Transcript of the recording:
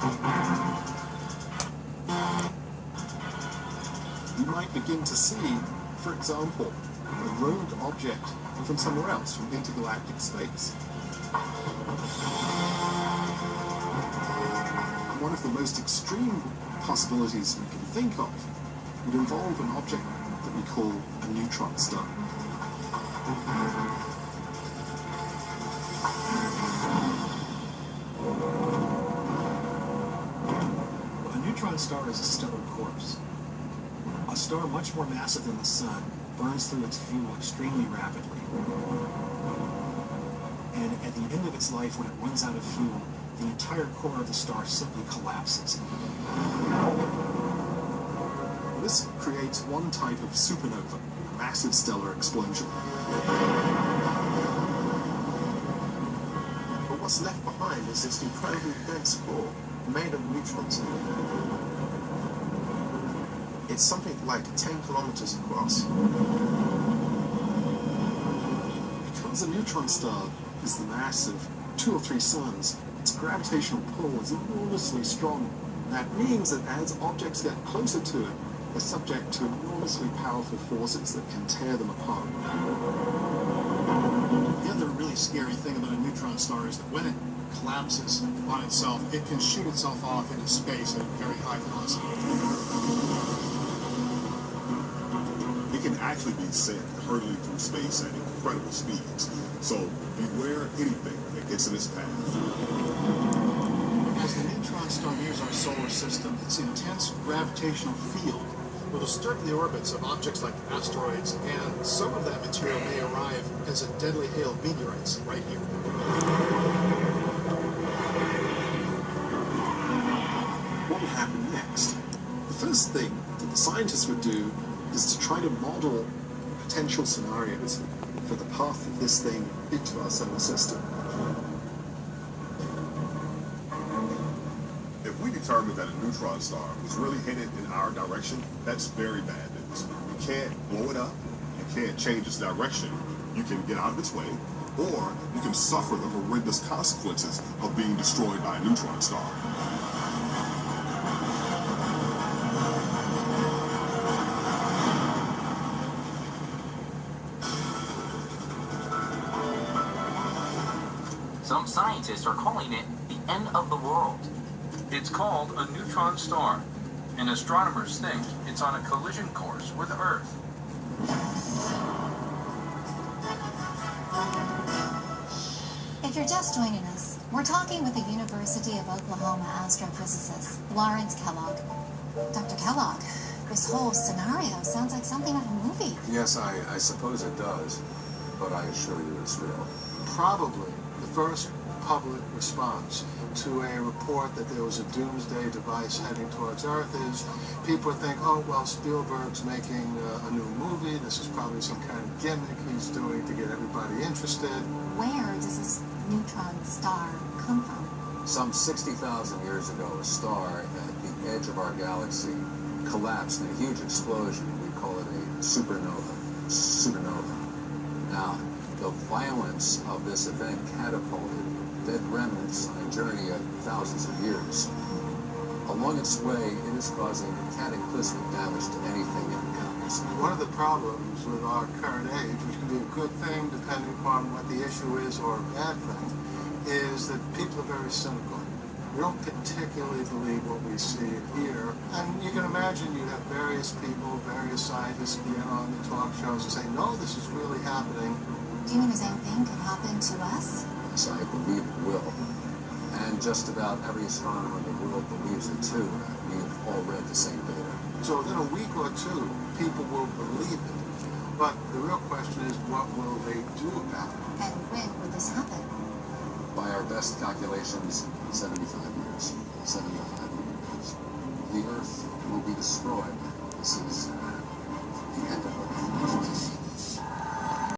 You might begin to see, for example, a rogue object from somewhere else, from intergalactic space. One of the most extreme possibilities we can think of would involve an object that we call a neutron star. A neutron star is a stellar corpse. A star much more massive than the Sun burns through its fuel extremely rapidly. And at the end of its life, when it runs out of fuel, the entire core of the star simply collapses. This creates one type of supernova, a massive stellar explosion. But what's left behind is this incredibly dense core made of neutrons. It's something like 10 kilometers across. Because a neutron star is the mass of 2 or 3 suns, its gravitational pull is enormously strong. That means that as objects get closer to it, they're subject to enormously powerful forces that can tear them apart. The other really scary thing about a neutron star is that when it collapses on itself, it can shoot itself off into space at a very high velocity. It can actually be sent hurtling through space at incredible speeds. So beware anything that gets in its path. As the neutron star nears our solar system, its intense gravitational field will disturb the orbits of objects like asteroids, and some of that material may arrive as a deadly hail of meteorites right here. What will happen next? The first thing that the scientists would do is to try to model potential scenarios for the path of this thing into our solar system. If we determine that a neutron star was really headed in our direction, that's very bad news. You can't blow it up, you can't change its direction, you can get out of its way, or you can suffer the horrendous consequences of being destroyed by a neutron star. Some scientists are calling it the end of the world. It's called a neutron star, and astronomers think it's on a collision course with Earth. If you're just joining us, we're talking with the University of Oklahoma astrophysicist Lawrence Kellogg. Dr. Kellogg, this whole scenario sounds like something out of a movie. Yes, I suppose it does, but I assure you it's real. Probably the first public response to a report that there was a doomsday device heading towards Earth is people would think, oh, well, Spielberg's making a new movie. This is probably some kind of gimmick he's doing to get everybody interested. Where does this neutron star come from? Some 60,000 years ago, a star at the edge of our galaxy collapsed in a huge explosion. We call it a supernova. Now, the violence of this event catapulted dead remnants on a journey of thousands of years. Along its way, it is causing cataclysmic damage to anything it encounters. One of the problems with our current age, which can be a good thing depending upon what the issue is or a bad thing, is that people are very cynical. We don't particularly believe what we see and hear. And you can imagine you have various people, various scientists get on the talk shows and say, no, this is really happening. Do you mean the same thing could happen to us? Yes, I believe it will. And just about every astronomer in the world believes it too. We've all read the same data. So within a week or two, people will believe it. But the real question is, what will they do about it? And when would this happen? By our best calculations, 75 years. 75 years. The Earth will be destroyed. This is the end of Earth.